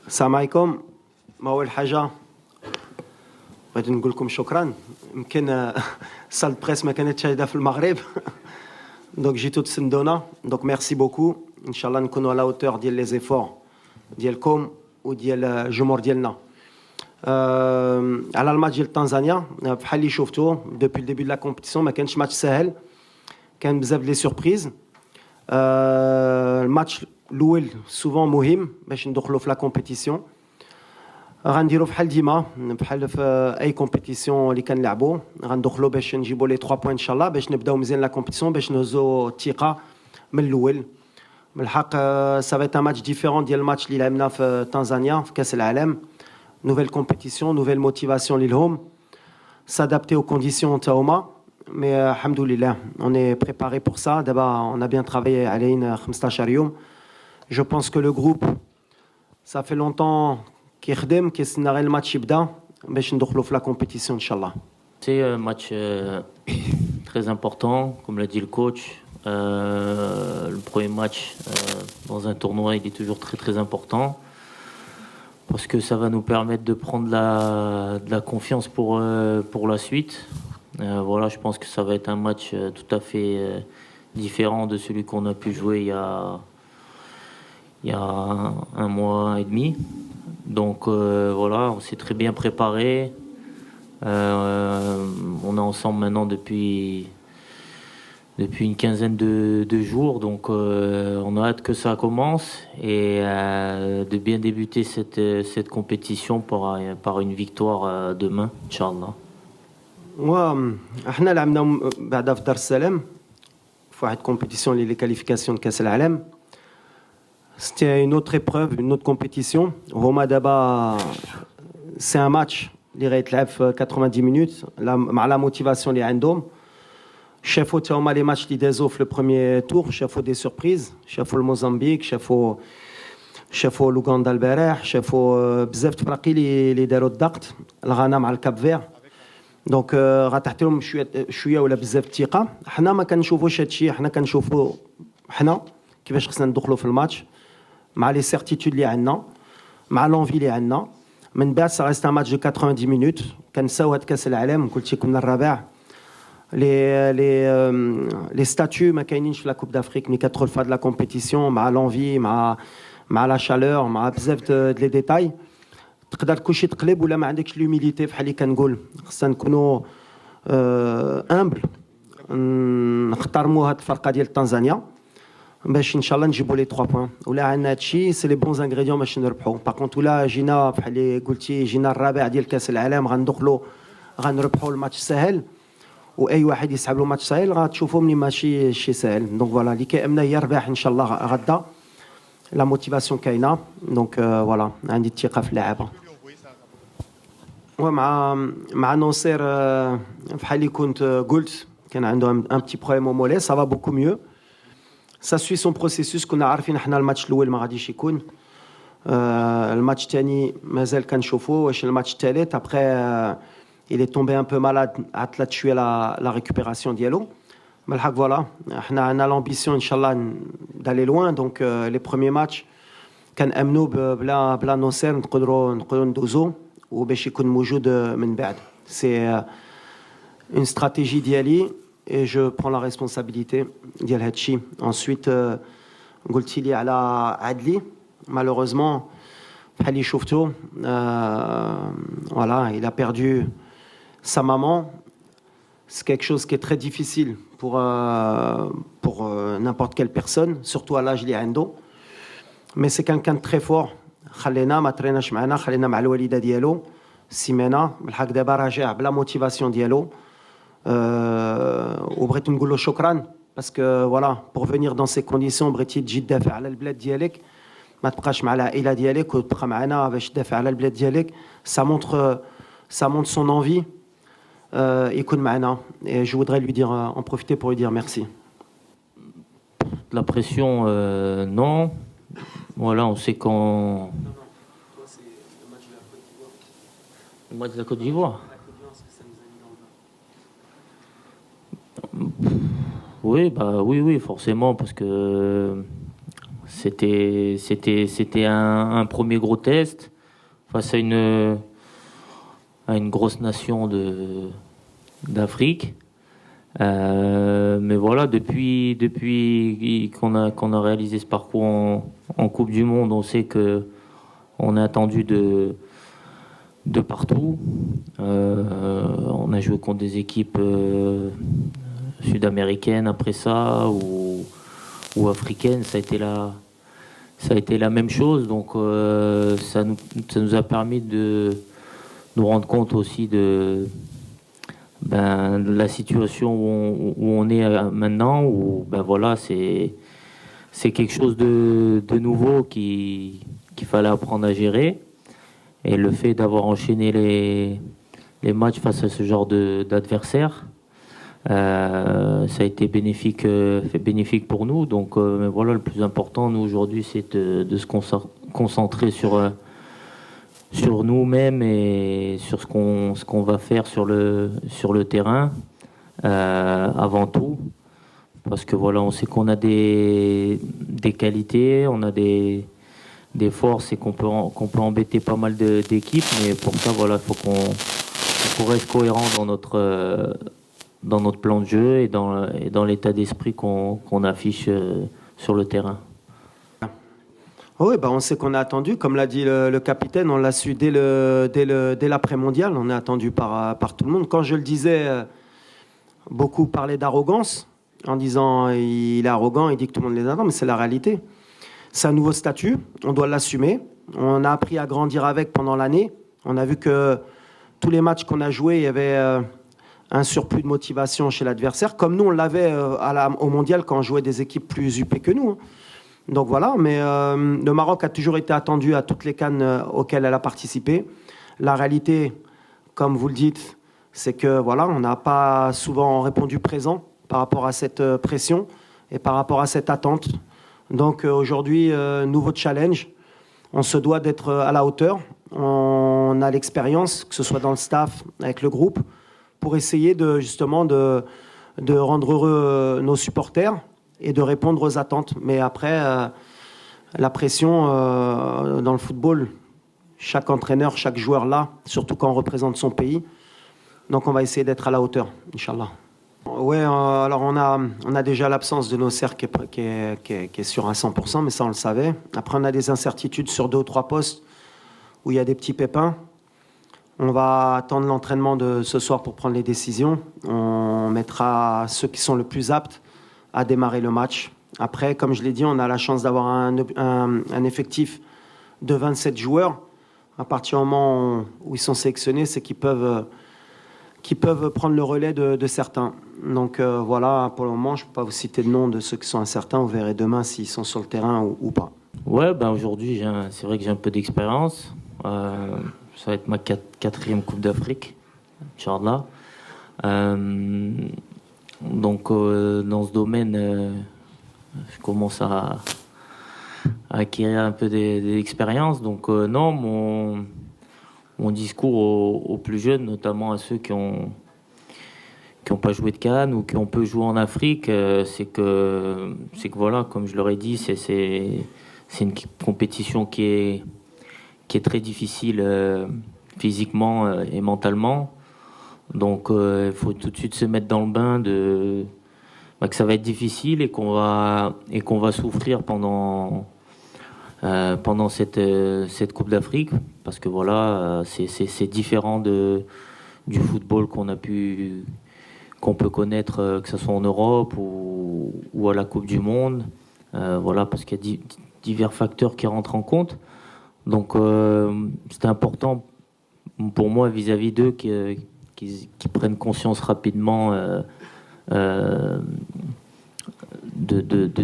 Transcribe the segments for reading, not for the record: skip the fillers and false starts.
السلام عليكم. ما أول حاجة بغيت نقول لكم شكرا. يمكن سال بريس ما كانتش هيدا في المغرب دونك جيتو تسندونا، دونك ميرسي بوكو. ان شاء الله نكونوا على اوتور ديال لي زيفور ديالكم وديال الجمهور ديالنا. على الماتش ديال تنزانيا بحال اللي شفتوا دوبي الديبي دو لا كومبيتيسيون ما كانش ماتش سهل، كان بزاف لي سوربريز. الماتش الاول سوفون مهم باش ندخلوا في لا كومبيتيسيون. غنديروا بحال ديما بحال في اي كومبيتيسيون اللي كنلعبوا، غندخلوا باش نجيبوا لي 3 بوين ان شاء الله باش نبداو مزيان لا كومبيتيسيون باش نهزوا الثقه من الاول. من الحق سافيت ان ماتش ديفيرون ديال الماتش اللي لعبنا في تنزانيا في كاس العالم. نوفيل كومبيتيسيون نوفيل موتيفاسيون ليهم، s'adapter aux conditions تاهما. مي الحمد لله on est préparé pour ça. دابا on a bien travaillé علينا 15 يوم. Je pense que le groupe ça fait longtemps كيخدم كيستنى غير الماتش يبدا باش ندخلوا في لا كومبيتيسيون ان شاء الله. C'est un match très important, comme l'a dit le coach. Le premier match dans un tournoi, il est toujours très très important parce que ça va nous permettre de prendre de la confiance pour la suite. Voilà, je pense que ça va être un match tout à fait différent de celui qu'on a pu jouer il y a un mois et demi. Donc voilà, on s'est très bien préparé. On est ensemble maintenant depuis une quinzaine de jours, donc on a hâte que ça commence et de bien débuter cette compétition par une victoire demain, Inch'Allah. احنا لعبنا بعدا في دار السلام في واحد كومبيتيسيون لي كاليفيكاسيون كاس العالم. C'était une autre épreuve, une autre compétition. هما دابا سي ان ماتش اللي غيتلعب في 90 مينوت مع لا موتيفاسيون اللي عندهم. شافوا تا هما لي ماتش اللي دازو في لو بروميير تور، شافوا دي سوربريز، شافوا الموزمبيق، شافوا لوغندا البارح، شافوا بزاف تفراقي اللي داروا الضغط، الغانا مع الكاب فير. دونك غتعطي لهم شويه ولا بزاف الثقه. حنا ما كنشوفوش هادشي، حنا كنشوفوا حنا كيفاش خصنا ندخلوا في الماتش مع لي سيرتيتود اللي عندنا مع لونفي اللي عندنا. من بعد سا ريست ان ماتش دو 90 مينوت. كنساو هاد كاس العالم، قلت لكم الرابع. لي ستاتيو ما كاينينش في لا كوب دافريك ملي كتدخل في هاد لا كومبيتيسيون مع لونفي مع لا شالور مع بزاف لي ديتاي. تقدر كلشي تقلب ولا ما عندكش لوميليتي بحال اللي كنقول. خصنا نكونوا امبل، نحترموا هاد الفرقه ديال تنزانيا باش ان شاء الله نجيبوا لي 3 بوين. ولا عندنا هادشي سي لي بونز انغريديون باش نربحوا. باغ كونت ولا جينا بحال اللي قلتي جينا الرابع ديال كاس العالم غندخلوا غنربحوا الماتش سهل، واي واحد يسحب له ماتش سهل غتشوفوا مني ماشي شي سهل. دونك فوالا اللي كيامنا هي الرباح ان شاء الله غدا. لا موتيفاسيون كاينه، دونك فوالا عندي الثقه في اللعابه. مع ناصر بحال اللي كنت قلت كان عنده ان بتي بروبليم او مولي، سا فا بوكو ميو. سا سوي سون بروسيسوس. كنا عارفين حنا الماتش الاول ما غاديش يكون، الماتش الثاني مازال كنشوفوا واش الماتش الثالث. ابخي il est tombé un peu malade، عطلت شويه لا ريكوبيراسيون ديالو. من الحق فوالا حنا عندنا لامبيسيون ان شاء الله دالي لوان. دونك لي بروميير ماتش كنامنوا بلا ناصر نقدروا ندوزو وباش يكون موجود من بعد. سي اون استراتيجي ديالي et je prends la responsabilité ديال هادشي. ensuite قلتي لي على عدلي، malheureusement بحال اللي شفتو voilà il a perdu sa maman. C'est quelque chose qui est très difficile pour n'importe quelle personne, surtout à l'âge اللي عنده. mais c'est quelqu'un de très fort. خلينا ما تريناش معنا، خلينا مع الوالده ديالو سيمانه. بالحق دابا راجع بلا موتيفاسيون ديالو. وبغيت نقول له شكرا باسكو فوالا بور فينير دون سي كونديسيون بغيتي تجي تدافع على البلاد ديالك، ما تبقاش مع العائله ديالك وتبقى معنا باش تدافع على البلاد ديالك. ça montre son envie يكون معنا. et je voudrais lui dire en profiter pour lui dire merci. La pression non. Voilà, on sait quand Toi c'est le match de la Côte d'Ivoire. le match de la Côte d'Ivoire. Oui, bah oui, forcément, parce que C'était un premier gros test face à une grosse nation d'Afrique. Mais voilà, depuis qu'on a réalisé ce parcours en Coupe du Monde, on sait que on est attendu de partout. On a joué contre des équipes sud-américaines après ça ou africaines. Ça a été la même chose. Donc ça nous a permis de nous rendre compte aussi de la situation où on est maintenant, où ben voilà, c'est quelque chose de nouveau qu'il fallait apprendre à gérer. Et le fait d'avoir enchaîné les matchs face à ce genre d'adversaire, ça a été bénéfique pour nous. Donc voilà, le plus important, nous, aujourd'hui, c'est de se concentrer sur nous-mêmes et sur ce qu'on va faire sur le terrain, avant tout. Parce que voilà, on sait qu'on a des qualités, on a des forces et qu'on peut embêter pas mal d'équipes, mais pour ça, voilà, faut qu'on reste cohérent dans notre plan de jeu et dans l'état d'esprit qu'on affiche sur le terrain. Oui, on sait qu'on a attendu, comme l'a dit le capitaine, on l'a su dès l'après-mondial, on est attendu par tout le monde. Quand je le disais, beaucoup parlaient d'arrogance, en disant il est arrogant, il dit que tout le monde les attend, mais c'est la réalité. C'est un nouveau statut, on doit l'assumer. On a appris à grandir avec pendant l'année. On a vu que tous les matchs qu'on a joués, il y avait un surplus de motivation chez l'adversaire, comme nous on l'avait au mondial quand on jouait des équipes plus huppées que nous. Donc voilà, mais le Maroc a toujours été attendu à toutes les CAN auxquelles elle a participé. La réalité, comme vous le dites, c'est que voilà, on n'a pas souvent répondu présent par rapport à cette pression et par rapport à cette attente. Donc aujourd'hui, nouveau challenge. On se doit d'être à la hauteur. On a l'expérience, que ce soit dans le staff, avec le groupe, pour essayer justement de rendre heureux nos supporters et de répondre aux attentes. Mais après, la pression dans le football, chaque entraîneur, chaque joueur là, surtout quand on représente son pays. Donc on va essayer d'être à la hauteur, Inch'Allah. Oui, alors on a déjà l'absence de Nosser qui est sur un 100%, mais ça on le savait. Après on a des incertitudes sur 2 ou 3 postes où il y a des petits pépins. On va attendre l'entraînement de ce soir pour prendre les décisions. On mettra ceux qui sont le plus aptes à démarrer le match. Après, comme je l'ai dit, on a la chance d'avoir un effectif de 27 joueurs. À partir du moment où ils sont sélectionnés, c'est qu'ils peuvent prendre le relais de certains. Donc voilà, pour le moment, je ne peux pas vous citer le nom de ceux qui sont incertains. Vous verrez demain s'ils sont sur le terrain ou pas. Ouais, aujourd'hui, c'est vrai que j'ai un peu d'expérience. Ça va être ma 4e Coupe d'Afrique, Inch'Allah. Donc dans ce domaine, je commence à acquérir un peu d'expérience. Donc non, mon discours aux plus jeunes, notamment à ceux qui ont pas joué de CAN ou qui ont peu joué en Afrique, c'est que voilà, comme je leur ai dit, c'est une compétition qui est très difficile physiquement et mentalement. Donc il faut tout de suite se mettre dans le bain que ça va être difficile et qu'on va souffrir pendant cette Coupe d'Afrique, parce que voilà, c'est différent du football qu'on peut connaître, que ce soit en Europe ou à la Coupe du Monde. Voilà, parce qu'il y a divers facteurs qui rentrent en compte. Donc c'était important pour moi vis-à-vis d'eux qui prennent conscience rapidement de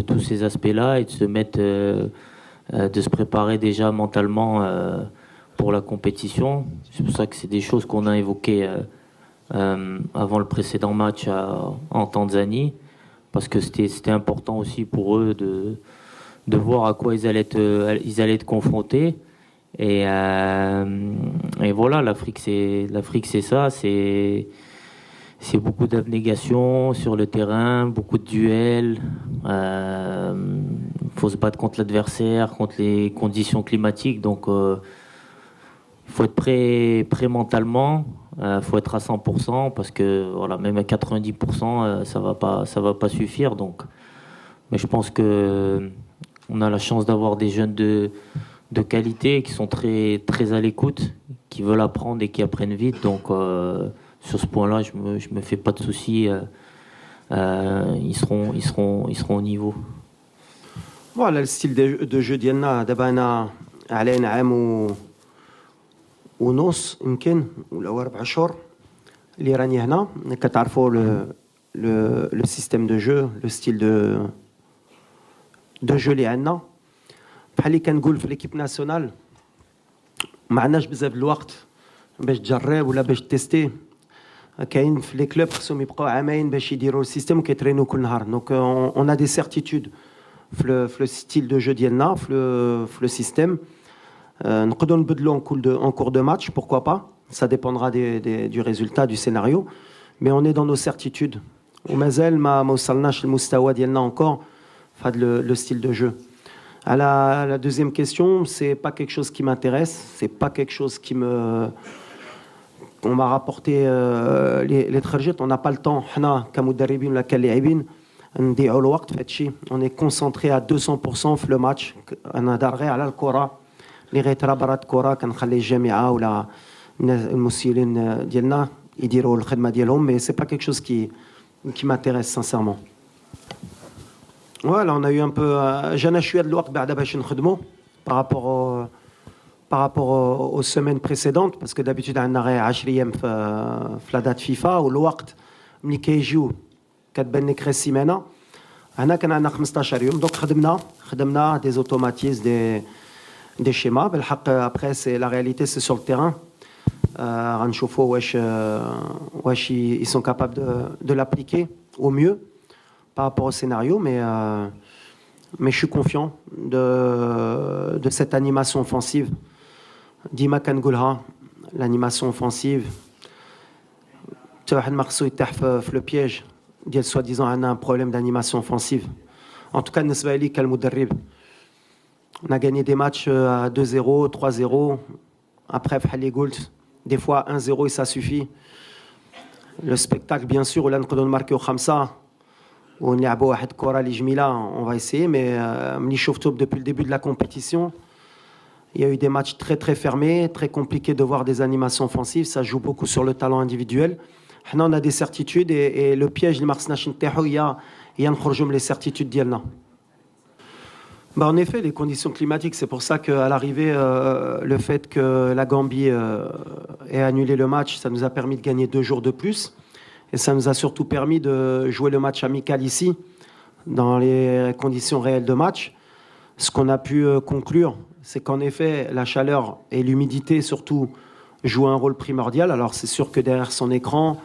tous ces aspects-là et de se mettre, de se préparer déjà mentalement pour la compétition. C'est pour ça que c'est des choses qu'on a évoquées avant le précédent match en Tanzanie, parce que c'était important aussi pour eux de voir à quoi ils allaient être confrontés. Et voilà, l'Afrique c'est ça, c'est c'est beaucoup d'abnégation sur le terrain, beaucoup de duels. Faut se battre contre l'adversaire, contre les conditions climatiques. Donc, il faut être prêt mentalement. Faut être à 100% parce que voilà, même à 90%, ça va pas suffire. Donc, mais je pense que on a la chance d'avoir des jeunes de qualité qui sont très à l'écoute, qui veulent apprendre et qui apprennent vite. Donc, sur ce point-là, je me fais pas de soucis. Ils seront au niveau. Voilà le style de jeu ديالنا دابا انا علينا عام ونص يمكن ولا 4 شهور اللي راني هنا كتعرفوا le système de jeu, le style de jeu اللي عندنا بحال اللي كنقول في ليكيب ناسيونال ما عندناش بزاف الوقت باش تجرب ولا باش تيستي كاين في لي كلوب خصهم يبقاو عامين باش يديروا السيستم وكيترينو كل نهار دونك اون ا دي سيرتيتود في le style de jeu ديالنا في le système نقدروا نبدلوا en cours de match pourquoi pas ça dépendra du résultat du scénario mais on est dans nos certitudes ومازال ما وصلناش للمستوى ديالنا encore في هذا le style de jeu. À la deuxième question, c'est pas quelque chose qui m'intéresse, c'est pas quelque chose qui me on m'a rapporté les تخرجت, on n'a pas le temps حنا كمدربين ولا كلاعبين نضيعوا الوقت في هادشي. On est concentré à 200% في le match. انا دار غير على الكره اللي غيترا برا الكره كنخلي الجامعه ولا المسؤولين ديالنا يديروا الخدمه ديالهم mais c'est pas quelque chose qui m'intéresse sincèrement. Voilà, on a eu un peu جانا شويه د الوقت بعدا باش نخدموا par rapport aux semaines précédentes parce que d'habitude عندنا غير 10 ايام في la date FIFA والوقت ملي كيجيو كتبان لك غير السيمانه هنا كان عندنا 15 يوم دونك خدمنا des automatismes des schémas بالحق après c'est la réalité c'est sur le terrain غنشوفوا واش ils sont capables de l'appliquer au mieux par rapport au scénario mais je suis confiant de cette animation offensive. ديما كنقولها l'animation offensive حتى واحد ما خصو يطيح في لو بييج ديال سوا ديزون عندنا un problème d'animation offensive. En tout cas بالنسبه لي كالمدرب on a gagné des matchs à 2-0 3-0 après بحال اللي قلت des fois 1-0 et ça suffit. Le spectacle bien sûr ولا نقدروا نماركيو 5 ونلعبوا واحد الكره اللي جميله on va essayer mais ملي شفتو depuis le début de la compétition il y a eu des matchs très très fermés, très compliqués de voir des animations offensives, ça joue beaucoup sur le talent individuel. Maintenant on a des certitudes et le piège اللي ما خصناش نطيحوا هي نخرجوا من les certitudes ديالنا. En effet, les conditions climatiques, c'est pour ça qu'à l'arrivée, le fait que la Gambie ait annulé le match, ça nous a permis de gagner 2 jours de plus. Et ça nous a surtout permis de jouer le match amical ici, dans les conditions réelles de match. Ce qu'on a pu conclure, c'est qu'en effet, la chaleur et l'humidité, surtout, jouent un rôle primordial. Alors c'est sûr que derrière son écran,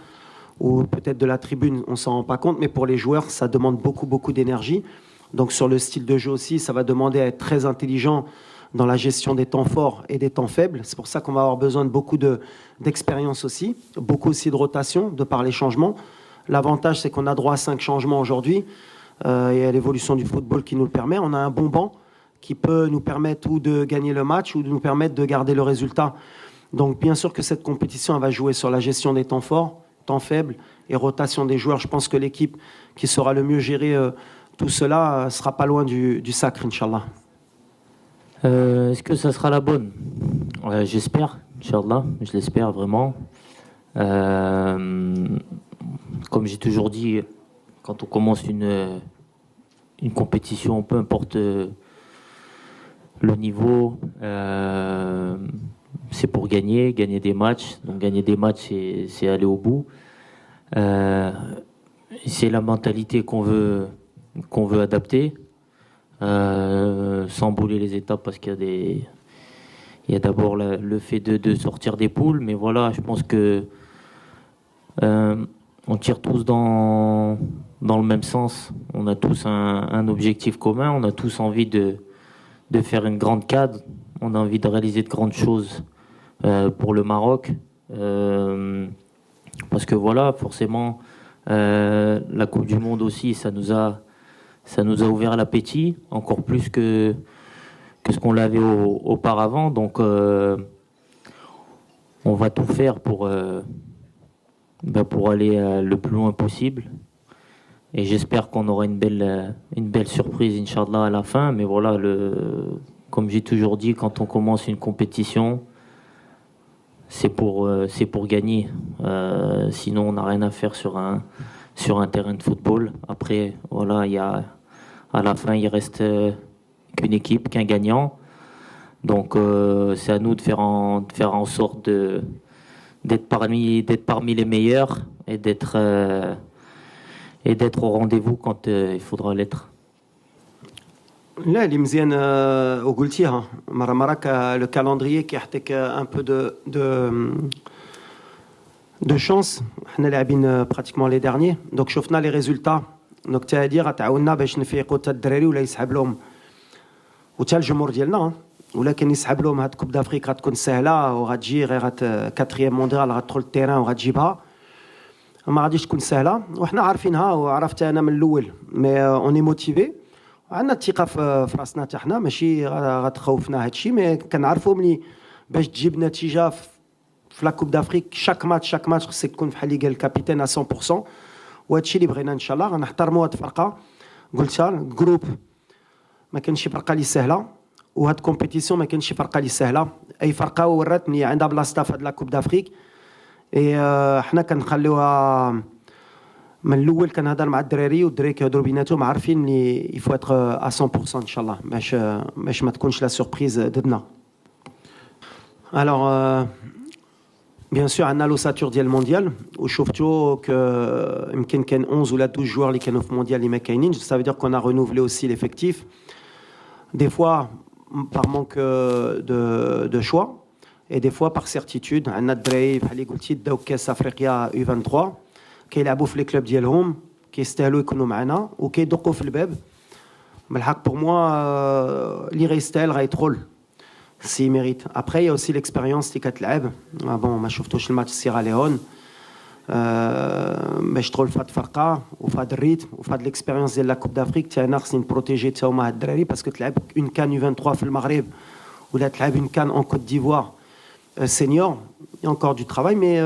ou peut-être de la tribune, on ne s'en rend pas compte, mais pour les joueurs, ça demande beaucoup d'énergie. Donc sur le style de jeu aussi, ça va demander à être très intelligent dans la gestion des temps forts et des temps faibles. C'est pour ça qu'on va avoir besoin de beaucoup d'expérience aussi, beaucoup aussi de rotation de par les changements. L'avantage, c'est qu'on a droit à 5 changements aujourd'hui et à l'évolution du football qui nous le permet. On a un bon banc qui peut nous permettre ou de gagner le match ou de nous permettre de garder le résultat. Donc bien sûr que cette compétition, elle va jouer sur la gestion des temps forts, temps faibles et rotation des joueurs. Je pense que l'équipe qui saura le mieux gérer tout cela sera pas loin du sacre, Inch'Allah. Est-ce que ça sera la bonne? J'espère, Inch'Allah, je l'espère vraiment. Comme j'ai toujours dit, quand on commence une compétition, peu importe le niveau, c'est pour gagner des matchs. Donc gagner des matchs, c'est aller au bout. C'est la mentalité qu'on veut adapter, sans brûler les étapes parce qu'il y a d'abord le fait de sortir des poules, mais voilà, je pense que on tire tous dans le même sens. On a tous un objectif commun, on a tous envie de faire une grande CAD, on a envie de réaliser de grandes choses pour le Maroc. Parce que voilà, forcément, la Coupe du Monde aussi, ça nous a ouvert l'appétit, encore plus que ce qu'on l'avait auparavant. Donc, on va tout faire pour aller le plus loin possible. Et j'espère qu'on aura une belle surprise, Inch'Allah, à la fin. Mais voilà, comme j'ai toujours dit, quand on commence une compétition, c'est pour gagner. Sinon, on n'a rien à faire sur un terrain de football. Après, voilà, à la fin, il reste qu'une équipe, qu'un gagnant. Donc, c'est à nous de faire en sorte d'être parmi les meilleurs et d'être au rendez-vous quand il faudra l'être. لا اللي مزيان وقلتيها مرة لو كالندريي كيعطيك ان بو دو شانس. حنا لاعبين براتيكمون لي ديرنيي دونك شفنا لي ريزولتا دونك تا هادي غتعاوننا باش نفيقوا حتى الدراري ولا يسحب لهم وتا الجمهور ديالنا. ولكن يسحب لهم هاد كوب دافريك غتكون سهله وغتجي غير كاتريام مونديال غتدخل التيران وغتجيبها. ما غاديش تكون سهله وحنا عارفينها وعرفت انا من الاول مي اوني موتيفي وعندنا الثقه في راسنا حتى حنا ماشي غتخوفنا هادشي مي كنعرفوا ملي باش تجيب نتيجه في لا كوب دافريك شاك ماتش خصك تكون بحال اللي قال الكابيتان 100%. وهادشي اللي بغينا ان شاء الله غنحترموا هاد الفرقه. قلتها الجروب ما كانش شي فرقه اللي سهله وهاد كومبيتيسيون ما كانش شي فرقه اللي سهله. اي فرقه ورات ملي عندها بلاصتها في هاد لا كوب دافريك. حنا كنخليوها من الاول. كنهضر مع الدراري والدراري كيهضروا بيناتهم عارفين ملي يفو اتر 100% ان شاء الله باش ما تكونش لا سوربريز ضدنا. الوغ بيان سور عندنا لوساتور ديال المونديال وشفتوا ك يمكن كان 11 ولا 12 جوار اللي كانوا في المونديال اللي ما كاينينش. سا فو دير كون ا رينوفلي اوسي ليفيكتيف دي فوا par manque de choix et des fois par certitude. عندنا الدراري بحال اللي قلتي داو كاس افريقيا U23 كيلعبوا في لي كلوب ديالهم كيستاهلوا يكونوا معنا وكيدقوا في الباب. بالحق بور موا اللي غيستاهل غيدخل سي ميريت. ابري يا اوسي ليكسبيريونس اللي كتلعب. بون ما شفتوش الماتش سيراليون باش تدخل في هاد الفرقه وفي هاد الريتم وفي هاد ليكسبيريونس ديال لا كوب دافريك. حتى انا خصني نبروتيجي حتى هما هاد الدراري باسكو تلعب اون كان U23 في المغرب ولا تلعب اون كان اون كوت ديفوار senior. Il y a encore du travail, mais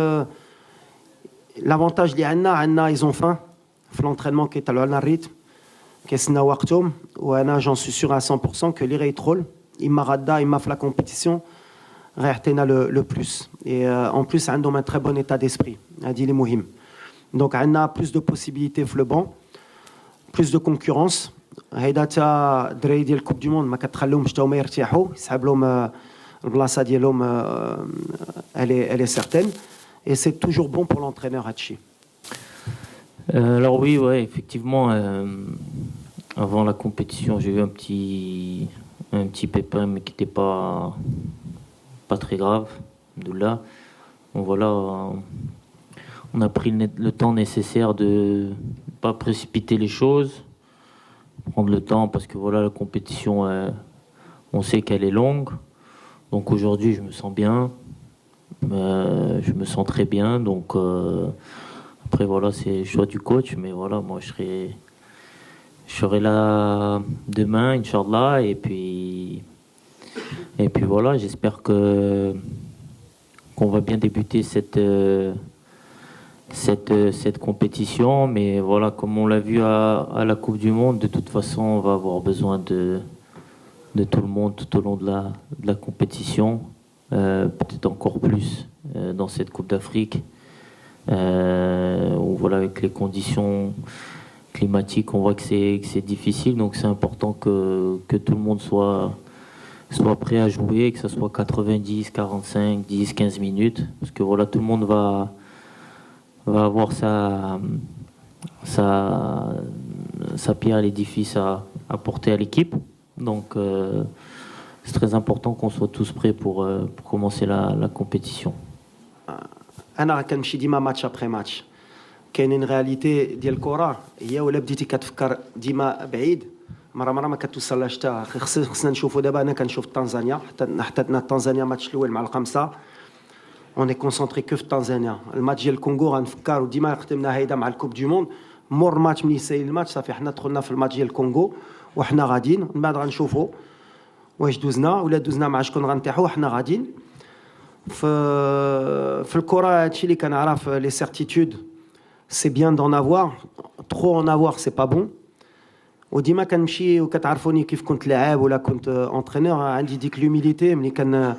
l'avantage اللي عندنا ils ont faim في l'entraînement كيطلعوا لنا الريتم كيسناو وقتهم. وانا j'en suis sûr à 100% que اللي غيدخل اما غدا اما في لا كومبيتيسيون غيعطينا لو بلوس. et en plus عندهم un très bon état d'esprit. هادي اللي مهم. donc عندنا plus de possibilités في le banc, plus de concurrence. هيدا تا الدراري ديال الكوب دي موند ما كتخليهمش حتى هما يرتاحوا يسحب لهم البلاصه ديالهم. elle est certaine et c'est toujours bon pour l'entraîneur Hachi. Alors oui, ouais, effectivement, avant la compétition, j'ai eu un petit pépin, mais qui n'était pas très grave. De là, bon, voilà, on a pris le temps nécessaire de ne pas précipiter les choses, prendre le temps parce que voilà, la compétition, on sait qu'elle est longue. Donc aujourd'hui, je me sens bien, je me sens très bien. Donc après voilà, c'est le choix du coach, mais voilà, moi je serai là demain, Inch'Allah, et puis voilà, j'espère qu'on va bien débuter cette compétition. Mais voilà, comme on l'a vu à la Coupe du Monde, de toute façon, on va avoir besoin de tout le monde tout au long de la compétition, peut-être encore plus dans cette Coupe d'Afrique, où voilà, avec les conditions climatiques, on voit que c'est difficile, donc c'est important que tout le monde soit prêt à jouer, que ce soit 90, 45, 10, 15 minutes, parce que voilà, tout le monde va avoir sa pierre à l'édifice à apporter à l'équipe. Donc c'est très important qu'on soit tous prêts pour commencer la compétition. انا كنمشي ديما ماتش ابري ماتش. كاينين رياليتي ديال الكره هي ولا بديتي كتفكر ديما بعيد مره ما كتوصلهاش حتى. خصنا نشوفوا دابا. انا كنشوف تنزانيا حتى تنزانيا ماتش الاول مع الخمسه on est concentré que في Tanzanie. Le match ديال الكونغو غنفكروا ديما ختمنا هيدا مع الكوب دي موند مور ماتش ملي يسالي الماتش صافي حنا دخلنا في الماتش ديال الكونغو وحنا غاديين من بعد غنشوفوا واش دوزنا ولا دوزنا مع شكون غنطيحوا وحنا غاديين في الكره. هادشي اللي كنعرف لي سيرتيتود سي بيان دون افوار ترو ان افوار سي با بون. وديما كنمشي وكتعرفوني كيف كنت لاعب ولا كنت انترينور عندي ديك لوميليتي ملي كان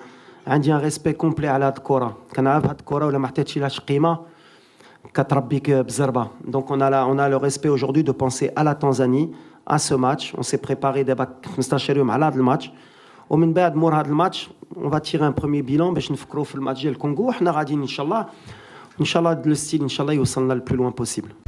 عندي ان ريسبي كومبلي على هاد الكره كنعرف هاد الكره ولا ما حطيتش لهاش قيمه كتربيك بزربه. دونك on a le respect aujourd'hui de penser à la Tanzanie à ce match. On s'est préparé دابا 15 يوم على هاد الماتش ومن بعد مور هاد الماتش on va tirer un premier bilan باش نفكروا في الماتش ديال الكونغو وحنا غاديين ان شاء الله لو ستيل ان شاء الله يوصلنا le plus loin possible.